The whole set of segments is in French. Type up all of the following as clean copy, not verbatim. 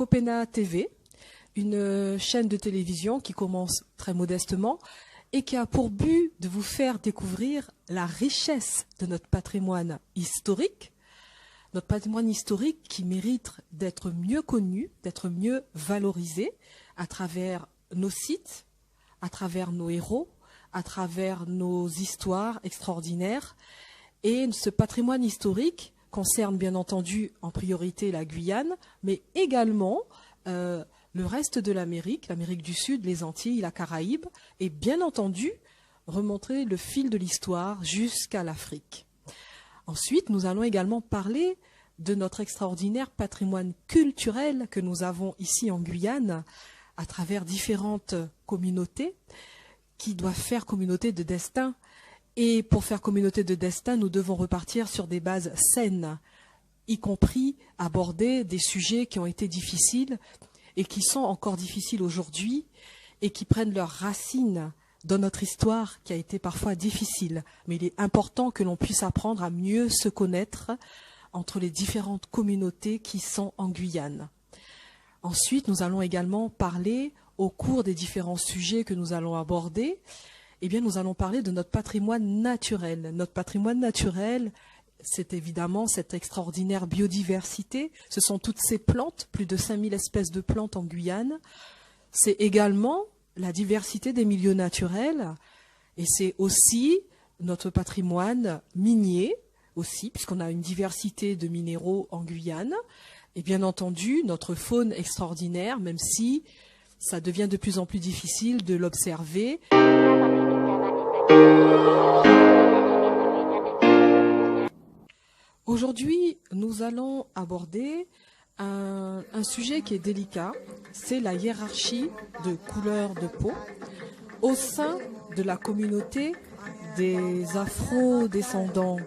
Copena TV, une chaîne de télévision qui commence très modestement et qui a pour but de vous faire découvrir la richesse de notre patrimoine historique qui mérite d'être mieux connu, d'être mieux valorisé à travers nos sites, à travers nos héros, à travers nos histoires extraordinaires. Et ce patrimoine historique concerne bien entendu en priorité la Guyane, mais également le reste de l'Amérique du Sud, les Antilles, la Caraïbe, et bien entendu remonter le fil de l'histoire jusqu'à l'Afrique. Ensuite, nous allons également parler de notre extraordinaire patrimoine culturel que nous avons ici en Guyane, à travers différentes communautés qui doivent faire communauté de destin. Et pour faire communauté de destin, nous devons repartir sur des bases saines, y compris aborder des sujets qui ont été difficiles et qui sont encore difficiles aujourd'hui et qui prennent leurs racines dans notre histoire qui a été parfois difficile. Mais il est important que l'on puisse apprendre à mieux se connaître entre les différentes communautés qui sont en Guyane. Ensuite, nous allons également parler, au cours des différents sujets que nous allons aborder, eh bien, nous allons parler de notre patrimoine naturel. Notre patrimoine naturel, c'est évidemment cette extraordinaire biodiversité. Ce sont toutes ces plantes, plus de 5000 espèces de plantes en Guyane. C'est également la diversité des milieux naturels. Et c'est aussi notre patrimoine minier, aussi, puisqu'on a une diversité de minéraux en Guyane. Et bien entendu, notre faune extraordinaire, même si ça devient de plus en plus difficile de l'observer. Aujourd'hui, nous allons aborder un sujet qui est délicat, c'est la hiérarchie de couleur de peau au sein de la communauté des afro-descendants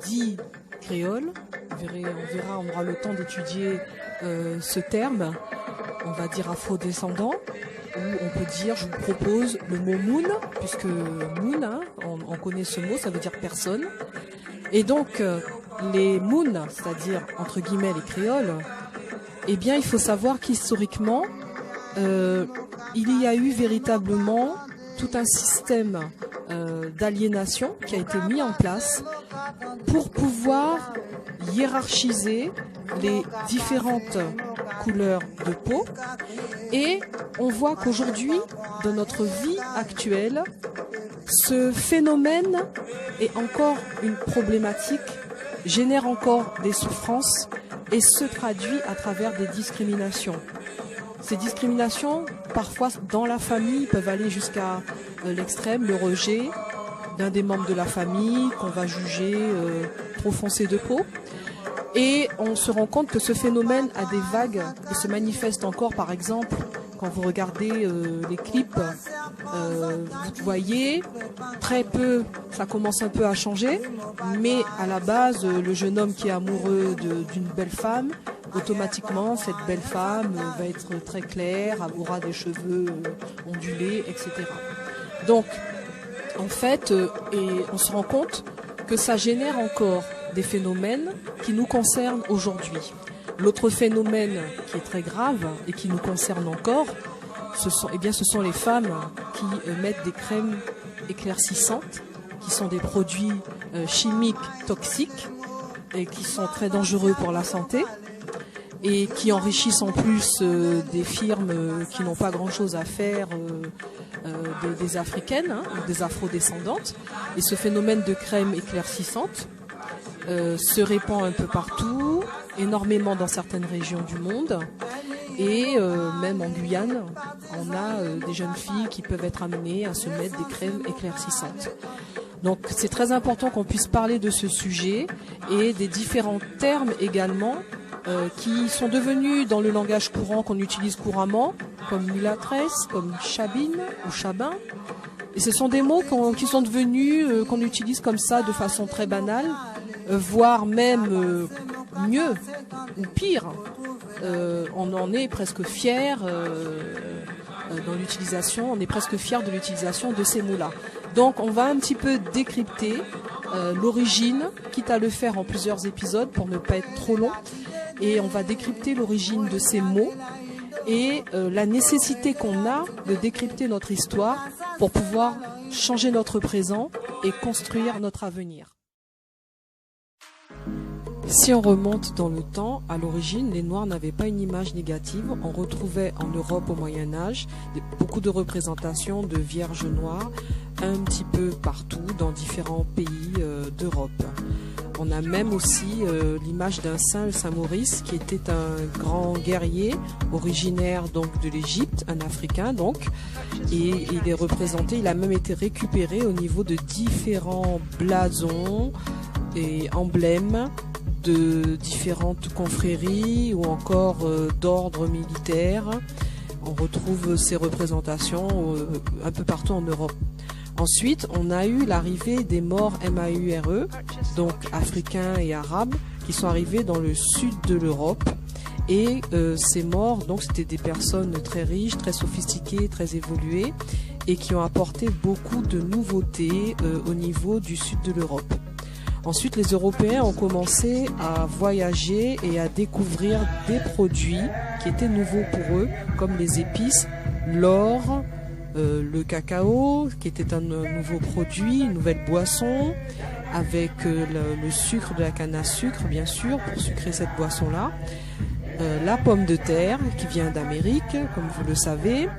dits créoles. On aura le temps d'étudier ce terme, on va dire afro-descendants, ou on peut dire, je vous propose le mot moon, puisque moon, on connaît ce mot, ça veut dire personne. Et donc, les moons, c'est-à-dire, entre guillemets, les créoles, eh bien, il faut savoir qu'historiquement, il y a eu véritablement tout un système d'aliénation qui a été mis en place pour pouvoir hiérarchiser les différentes couleurs de peau. Et on voit qu'aujourd'hui, dans notre vie actuelle, ce phénomène est encore une problématique, génère encore des souffrances et se traduit à travers des discriminations. Ces discriminations, parfois dans la famille, peuvent aller jusqu'à l'extrême, le rejet d'un des membres de la famille qu'on va juger trop foncé de peau. Et on se rend compte que ce phénomène a des vagues et se manifeste encore, par exemple, quand vous regardez les clips, vous voyez, très peu, ça commence un peu à changer, mais à la base, le jeune homme qui est amoureux d'une belle femme, automatiquement, cette belle femme va être très claire, aura des cheveux ondulés, etc. Donc, en fait, et on se rend compte que ça génère encore des phénomènes qui nous concernent aujourd'hui. L'autre phénomène qui est très grave et qui nous concerne encore, ce sont les femmes qui mettent des crèmes éclaircissantes, qui sont des produits chimiques toxiques et qui sont très dangereux pour la santé et qui enrichissent en plus des firmes qui n'ont pas grand-chose à faire des africaines, des afro-descendantes. Et ce phénomène de crème éclaircissante se répand un peu partout, énormément dans certaines régions du monde. Et même en Guyane, on a des jeunes filles qui peuvent être amenées à se mettre des crèmes éclaircissantes. Donc c'est très important qu'on puisse parler de ce sujet et des différents termes également qui sont devenus dans le langage courant qu'on utilise couramment, comme mulâtresse, comme chabine ou chabin. Et ce sont des mots qui sont devenus, qu'on utilise comme ça de façon très banale, voire même mieux ou pire. On en est presque fier dans l'utilisation, on est presque fier de l'utilisation de ces mots-là. Donc on va un petit peu décrypter l'origine, quitte à le faire en plusieurs épisodes pour ne pas être trop long. et on va décrypter l'origine de ces mots et la nécessité qu'on a de décrypter notre histoire pour pouvoir changer notre présent et construire notre avenir. Si on remonte dans le temps, à l'origine, les Noirs n'avaient pas une image négative. On retrouvait en Europe au Moyen-Âge beaucoup de représentations de vierges noires un petit peu partout dans différents pays d'Europe. On a même aussi l'image d'un saint, le Saint Maurice, qui était un grand guerrier originaire donc de l'Égypte, un Africain donc, et il est représenté, il a même été récupéré au niveau de différents blasons et emblèmes de différentes confréries ou encore d'ordres militaires. On retrouve ces représentations un peu partout en Europe. Ensuite, on a eu l'arrivée des Maures MAURE, donc africains et arabes, qui sont arrivés dans le sud de l'Europe. Et ces Maures, donc, c'était des personnes très riches, très sophistiquées, très évoluées, et qui ont apporté beaucoup de nouveautés au niveau du sud de l'Europe. Ensuite, les Européens ont commencé à voyager et à découvrir des produits qui étaient nouveaux pour eux, comme les épices, l'or, le cacao, qui était un nouveau produit, une nouvelle boisson, avec le sucre de la canne à sucre, bien sûr, pour sucrer cette boisson-là. La pomme de terre, qui vient d'Amérique, comme vous le savez,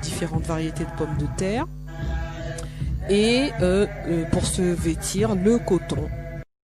différentes variétés de pommes de terre. Et pour se vêtir, le coton.